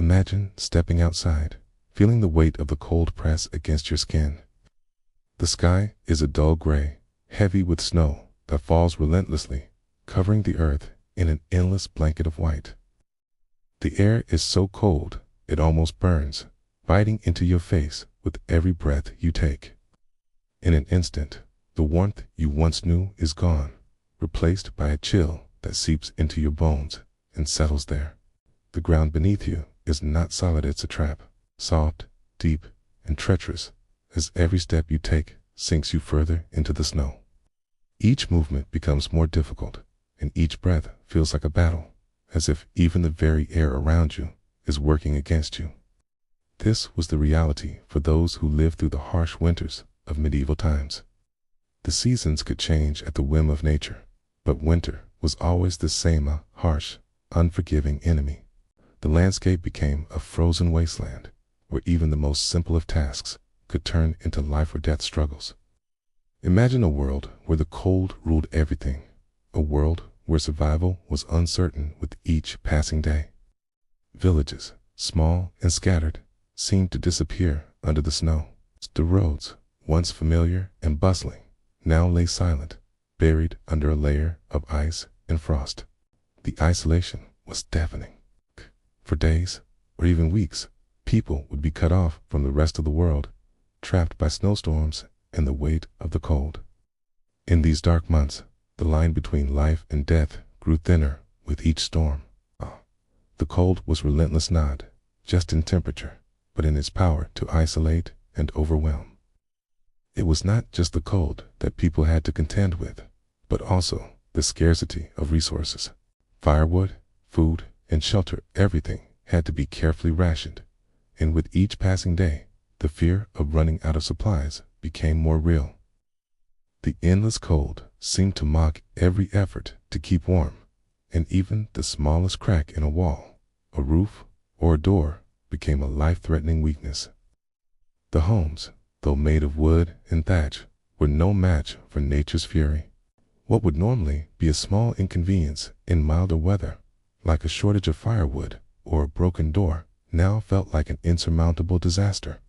Imagine stepping outside, feeling the weight of the cold press against your skin. The sky is a dull gray, heavy with snow that falls relentlessly, covering the earth in an endless blanket of white. The air is so cold, it almost burns, biting into your face with every breath you take. In an instant, the warmth you once knew is gone, replaced by a chill that seeps into your bones and settles there. The ground beneath you is not solid, it's a trap, soft, deep, and treacherous, as every step you take sinks you further into the snow. Each movement becomes more difficult, and each breath feels like a battle, as if even the very air around you is working against you. This was the reality for those who lived through the harsh winters of medieval times. The seasons could change at the whim of nature, but winter was always the same harsh, unforgiving enemy. The landscape became a frozen wasteland, where even the most simple of tasks could turn into life or death struggles. Imagine a world where the cold ruled everything, a world where survival was uncertain with each passing day. Villages, small and scattered, seemed to disappear under the snow. The roads, once familiar and bustling, now lay silent, buried under a layer of ice and frost. The isolation was deafening. For days, or even weeks, people would be cut off from the rest of the world, trapped by snowstorms and the weight of the cold. In these dark months, the line between life and death grew thinner with each storm. The cold was relentless, not just in temperature, but in its power to isolate and overwhelm. It was not just the cold that people had to contend with, but also the scarcity of resources. Firewood, food, and shelter, everything had to be carefully rationed, and with each passing day, the fear of running out of supplies became more real. The endless cold seemed to mock every effort to keep warm, and even the smallest crack in a wall, a roof, or a door became a life-threatening weakness. The homes, though made of wood and thatch, were no match for nature's fury. What would normally be a small inconvenience in milder weather, like a shortage of firewood or a broken door, now felt like an insurmountable disaster.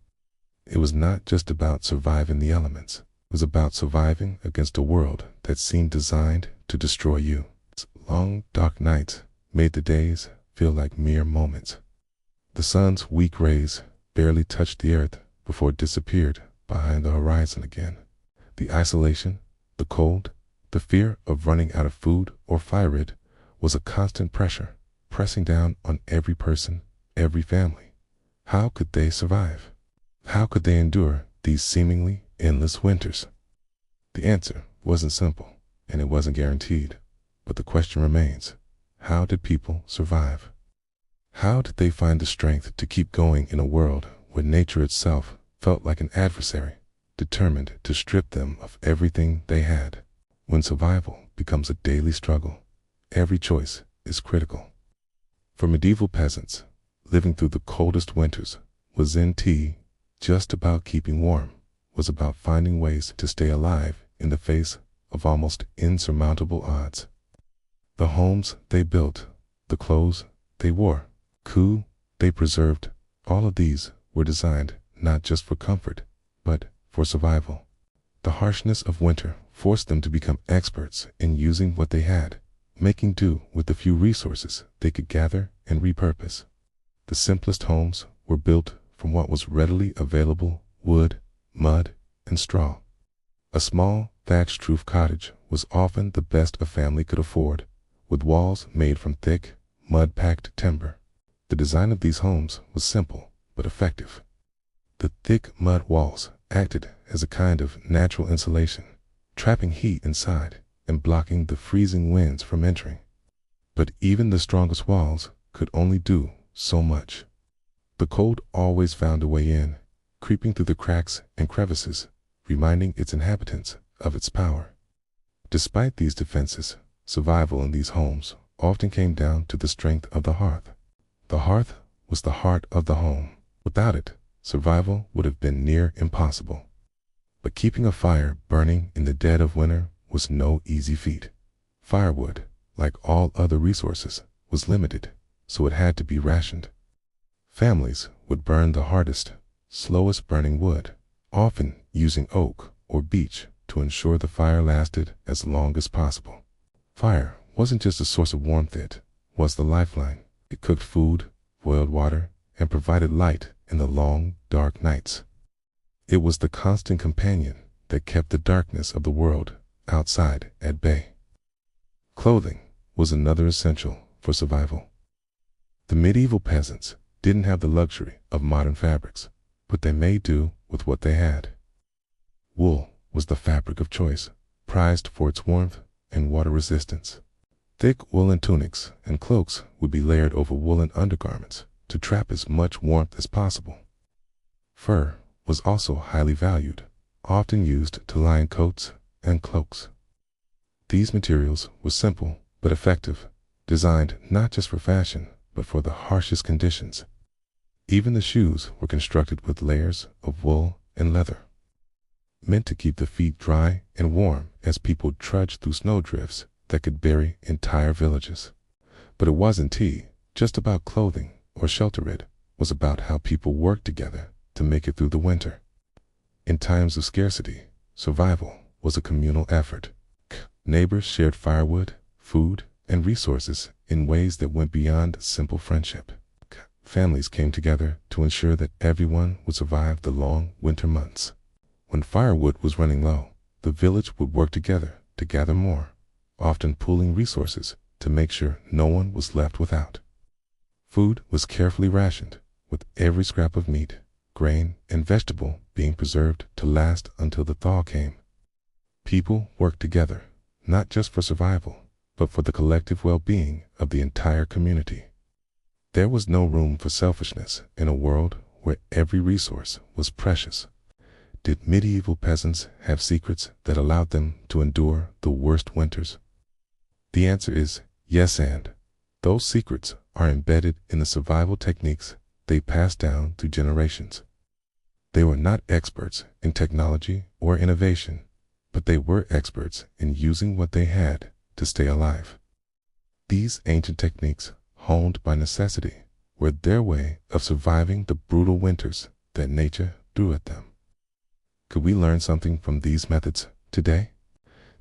It was not just about surviving the elements. It was about surviving against a world that seemed designed to destroy you. Long, dark nights made the days feel like mere moments. The sun's weak rays barely touched the earth before it disappeared behind the horizon again. The isolation, the cold, the fear of running out of food or firewood was a constant pressure, pressing down on every person, every family. How could they survive? How could they endure these seemingly endless winters? The answer wasn't simple, and it wasn't guaranteed, but the question remains: how did people survive? How did they find the strength to keep going in a world where nature itself felt like an adversary, determined to strip them of everything they had? When survival becomes a daily struggle, every choice is critical. For medieval peasants, living through the coldest winters wasn't just about keeping warm, was about finding ways to stay alive in the face of almost insurmountable odds. The homes they built, the clothes they wore, food they preserved, all of these were designed not just for comfort, but for survival. The harshness of winter forced them to become experts in using what they had, making do with the few resources they could gather and repurpose. The simplest homes were built from what was readily available: wood, mud, and straw. A small, thatched roof cottage was often the best a family could afford, with walls made from thick, mud-packed timber. The design of these homes was simple but effective. The thick mud walls acted as a kind of natural insulation, trapping heat inside and blocking the freezing winds from entering. But even the strongest walls could only do so much. The cold always found a way in, creeping through the cracks and crevices, reminding its inhabitants of its power. Despite these defenses, survival in these homes often came down to the strength of the hearth. The hearth was the heart of the home. Without it, survival would have been near impossible. But keeping a fire burning in the dead of winter was no easy feat. Firewood, like all other resources, was limited, so it had to be rationed. Families would burn the hardest, slowest burning wood, often using oak or beech to ensure the fire lasted as long as possible. Fire wasn't just a source of warmth, it was the lifeline. It cooked food, boiled water, and provided light in the long, dark nights. It was the constant companion that kept the darkness of the world outside at bay. Clothing was another essential for survival. The medieval peasants didn't have the luxury of modern fabrics, but they made do with what they had. Wool was the fabric of choice, prized for its warmth and water resistance. Thick woolen tunics and cloaks would be layered over woolen undergarments to trap as much warmth as possible. Fur was also highly valued, often used to line coats and cloaks. These materials were simple but effective, designed not just for fashion, but for the harshest conditions. Even the shoes were constructed with layers of wool and leather, meant to keep the feet dry and warm as people trudged through snowdrifts that could bury entire villages. But it wasn't just about clothing or shelter. It was about how people worked together to make it through the winter. In times of scarcity, survival was a communal effort. Neighbors shared firewood, food, and resources in ways that went beyond simple friendship. Families came together to ensure that everyone would survive the long winter months. When firewood was running low, the village would work together to gather more, often pooling resources to make sure no one was left without. Food was carefully rationed, with every scrap of meat, grain, and vegetable being preserved to last until the thaw came. People worked together, not just for survival, but for the collective well-being of the entire community. There was no room for selfishness in a world where every resource was precious. Did medieval peasants have secrets that allowed them to endure the worst winters? The answer is yes, and those secrets are embedded in the survival techniques they passed down through generations. They were not experts in technology or innovation, but they were experts in using what they had to stay alive. These ancient techniques, honed by necessity, were their way of surviving the brutal winters that nature threw at them. Could we learn something from these methods today?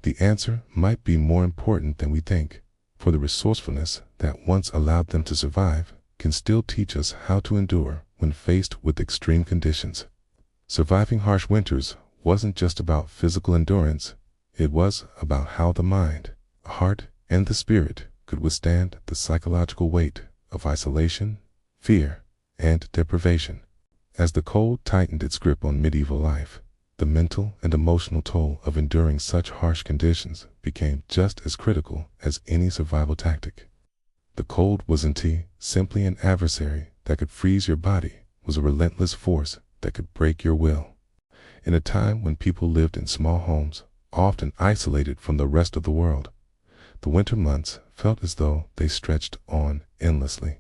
The answer might be more important than we think, for the resourcefulness that once allowed them to survive can still teach us how to endure when faced with extreme conditions. Surviving harsh winters wasn't just about physical endurance, it was about how the mind, heart, and the spirit could withstand the psychological weight of isolation, fear, and deprivation. As the cold tightened its grip on medieval life, the mental and emotional toll of enduring such harsh conditions became just as critical as any survival tactic. The cold wasn't simply an adversary that could freeze your body, it was a relentless force that could break your will. In a time when people lived in small homes, often isolated from the rest of the world, the winter months felt as though they stretched on endlessly.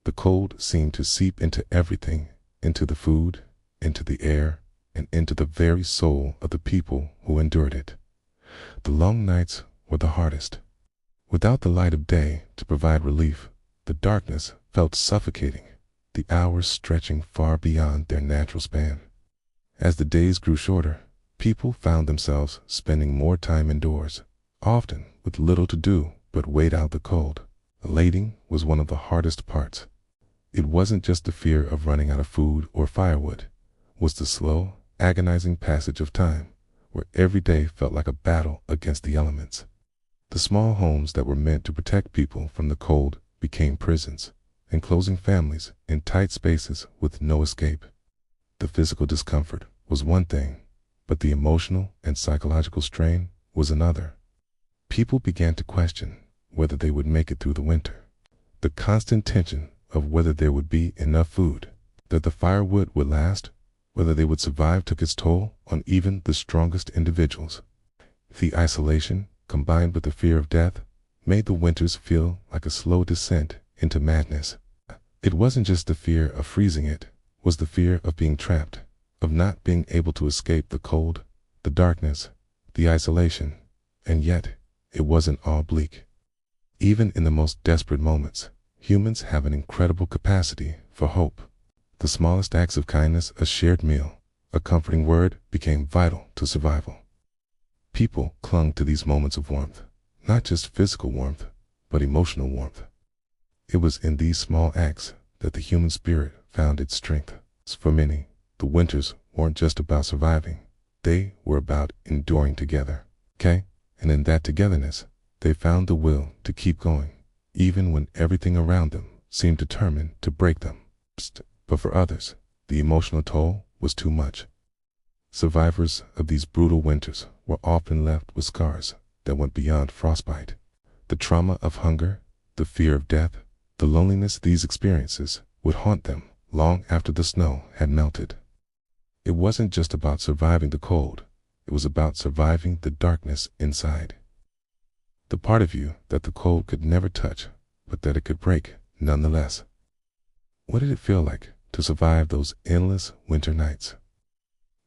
The cold seemed to seep into everything, into the food, into the air, and into the very soul of the people who endured it. The long nights were the hardest. Without the light of day to provide relief, the darkness felt suffocating, the hours stretching far beyond their natural span. As the days grew shorter, people found themselves spending more time indoors, often with little to do but wait out the cold. Lading was one of the hardest parts. It wasn't just the fear of running out of food or firewood, it was the slow, agonizing passage of time, where every day felt like a battle against the elements. The small homes that were meant to protect people from the cold became prisons, enclosing families in tight spaces with no escape. The physical discomfort was one thing, but the emotional and psychological strain was another. People began to question whether they would make it through the winter. The constant tension of whether there would be enough food, that the firewood would last, whether they would survive took its toll on even the strongest individuals. The isolation, combined with the fear of death, made the winters feel like a slow descent into madness. It wasn't just the fear of freezing, it was the fear of being trapped, of not being able to escape the cold, the darkness, the isolation, and yet it wasn't all bleak. Even in the most desperate moments, humans have an incredible capacity for hope. The smallest acts of kindness, a shared meal, a comforting word, became vital to survival. People clung to these moments of warmth, not just physical warmth, but emotional warmth. It was in these small acts that the human spirit found its strength. For many, the winters weren't just about surviving, they were about enduring together. And in that togetherness, they found the will to keep going, even when everything around them seemed determined to break them. But for others, the emotional toll was too much. Survivors of these brutal winters were often left with scars that went beyond frostbite. The trauma of hunger, the fear of death, the loneliness, these experiences would haunt them long after the snow had melted. It wasn't just about surviving the cold, it was about surviving the darkness inside. The part of you that the cold could never touch, but that it could break nonetheless. What did it feel like to survive those endless winter nights?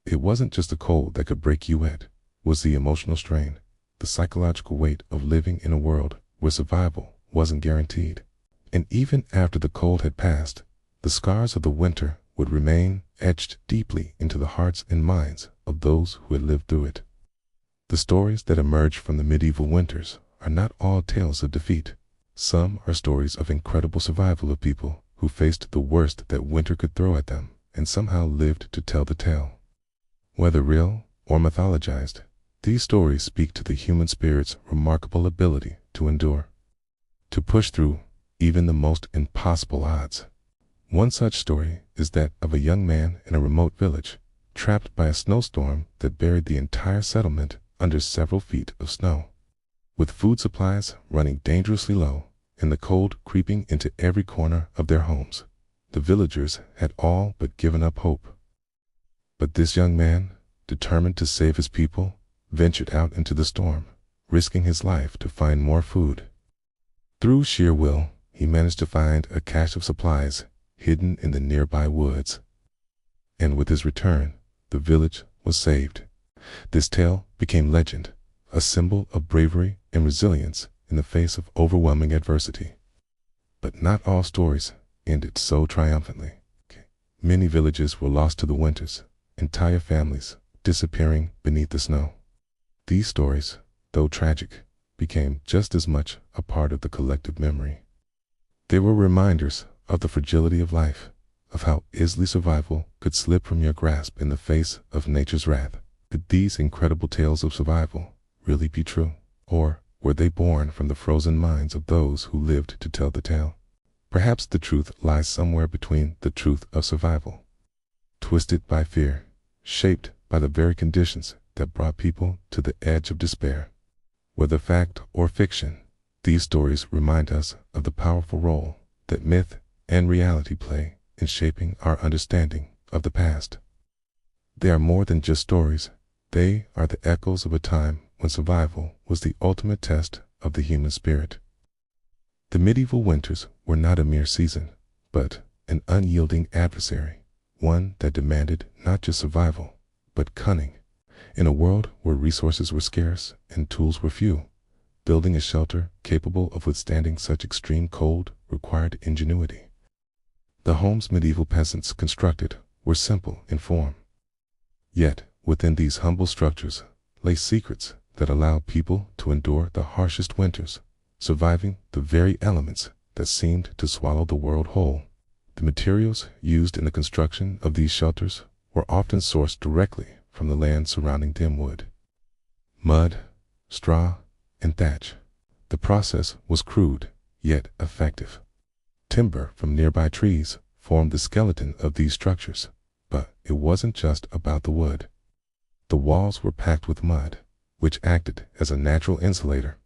It wasn't just the cold that could break you, it was the emotional strain, the psychological weight of living in a world where survival wasn't guaranteed. And even after the cold had passed, the scars of the winter would remain etched deeply into the hearts and minds of those who had lived through it. The stories that emerged from the medieval winters are not all tales of defeat. Some are stories of incredible survival of people who faced the worst that winter could throw at them and somehow lived to tell the tale. Whether real or mythologized, these stories speak to the human spirit's remarkable ability to endure, to push through even the most impossible odds. One such story is that of a young man in a remote village, trapped by a snowstorm that buried the entire settlement under several feet of snow. With food supplies running dangerously low and the cold creeping into every corner of their homes, the villagers had all but given up hope. But this young man, determined to save his people, ventured out into the storm, risking his life to find more food. Through sheer will, he managed to find a cache of supplies hidden in the nearby woods. And with his return, the village was saved. This tale became legend, a symbol of bravery and resilience in the face of overwhelming adversity. But not all stories ended so triumphantly. Many villages were lost to the winters, entire families disappearing beneath the snow. These stories, though tragic, became just as much a part of the collective memory. They were reminders of the fragility of life, of how easily survival could slip from your grasp in the face of nature's wrath. Could these incredible tales of survival really be true? Or were they born from the frozen minds of those who lived to tell the tale? Perhaps the truth lies somewhere between the truth of survival, twisted by fear, shaped by the very conditions that brought people to the edge of despair. Whether fact or fiction, these stories remind us of the powerful role that myth and reality play in shaping our understanding of the past. They are more than just stories. They are the echoes of a time when survival was the ultimate test of the human spirit. The medieval winters were not a mere season, but an unyielding adversary, one that demanded not just survival, but cunning. In a world where resources were scarce and tools were few, building a shelter capable of withstanding such extreme cold required ingenuity. The homes medieval peasants constructed were simple in form. Yet, within these humble structures lay secrets that allowed people to endure the harshest winters, surviving the very elements that seemed to swallow the world whole. The materials used in the construction of these shelters were often sourced directly from the land surrounding them: wood, mud, straw, and thatch. The process was crude, yet effective. Timber from nearby trees formed the skeleton of these structures, but it wasn't just about the wood. The walls were packed with mud, which acted as a natural insulator.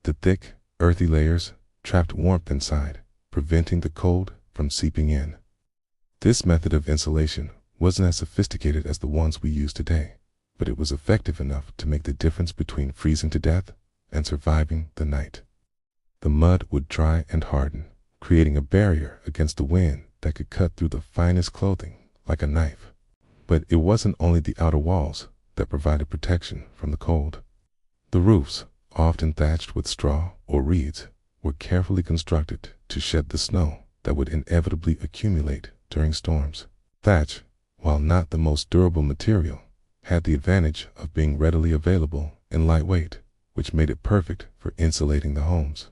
The thick, earthy layers trapped warmth inside, preventing the cold from seeping in. This method of insulation wasn't as sophisticated as the ones we use today, but it was effective enough to make the difference between freezing to death and surviving the night. The mud would dry and harden, creating a barrier against the wind that could cut through the finest clothing like a knife. But it wasn't only the outer walls that provided protection from the cold. The roofs, often thatched with straw or reeds, were carefully constructed to shed the snow that would inevitably accumulate during storms. Thatch, while not the most durable material, had the advantage of being readily available and lightweight, which made it perfect for insulating the homes.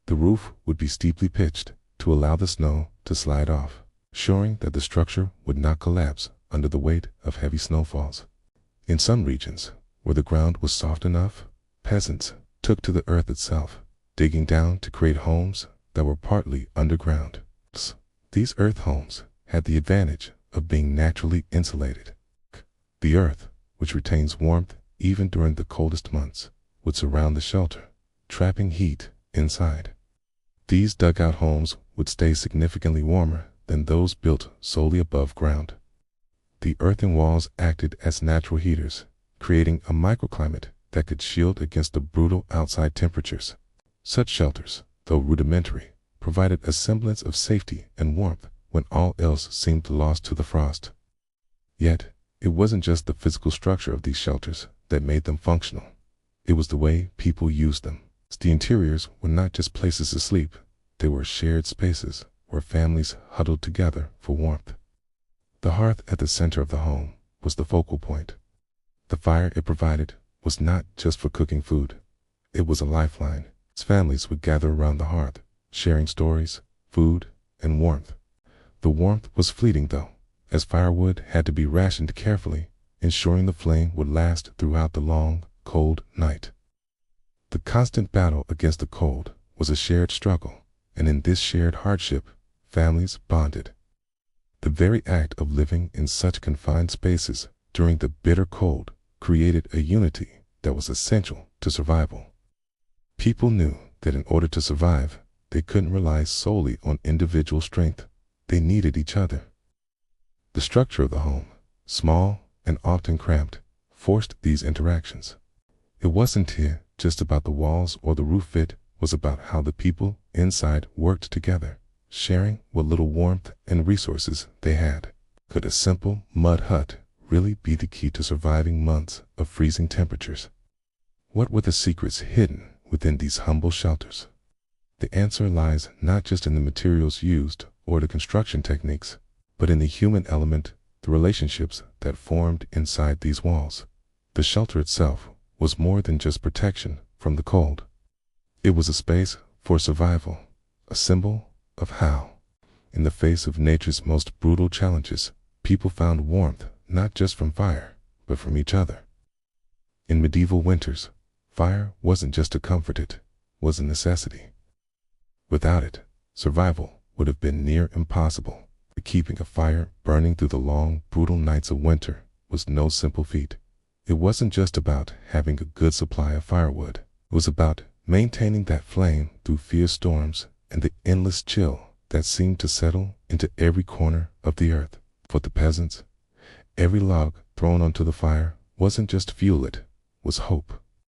The roof would be steeply pitched to allow the snow to slide off, ensuring that the structure would not collapse under the weight of heavy snowfalls. In some regions, where the ground was soft enough, peasants took to the earth itself, digging down to create homes that were partly underground. These earth homes had the advantage of being naturally insulated. The earth, which retains warmth even during the coldest months, would surround the shelter, trapping heat inside. These dugout homes would stay significantly warmer than those built solely above ground. The earthen walls acted as natural heaters, creating a microclimate that could shield against the brutal outside temperatures. Such shelters, though rudimentary, provided a semblance of safety and warmth when all else seemed lost to the frost. Yet, it wasn't just the physical structure of these shelters that made them functional. It was the way people used them. The interiors were not just places to sleep, they were shared spaces where families huddled together for warmth. The hearth at the center of the home was the focal point. The fire it provided was not just for cooking food. It was a lifeline. Its families would gather around the hearth, sharing stories, food, and warmth. The warmth was fleeting though, as firewood had to be rationed carefully, ensuring the flame would last throughout the long, cold night. The constant battle against the cold was a shared struggle, and in this shared hardship, families bonded. The very act of living in such confined spaces during the bitter cold created a unity that was essential to survival. People knew that in order to survive, they couldn't rely solely on individual strength. They needed each other. The structure of the home, small and often cramped, forced these interactions. It wasn't here just about the walls or the roof. It was about how the people inside worked together, sharing what little warmth and resources they had. Could a simple mud hut really be the key to surviving months of freezing temperatures? What were the secrets hidden within these humble shelters? The answer lies not just in the materials used or the construction techniques, but in the human element, the relationships that formed inside these walls. The shelter itself was more than just protection from the cold. It was a space for survival, a symbol of how, in the face of nature's most brutal challenges, people found warmth not just from fire, but from each other. In medieval winters, fire wasn't just a comfort, it was a necessity. Without it, survival would have been near impossible. Keeping a fire burning through the long, brutal nights of winter was no simple feat. It wasn't just about having a good supply of firewood. It was about maintaining that flame through fierce storms and the endless chill that seemed to settle into every corner of the earth. For the peasants, every log thrown onto the fire wasn't just fuel, it was hope.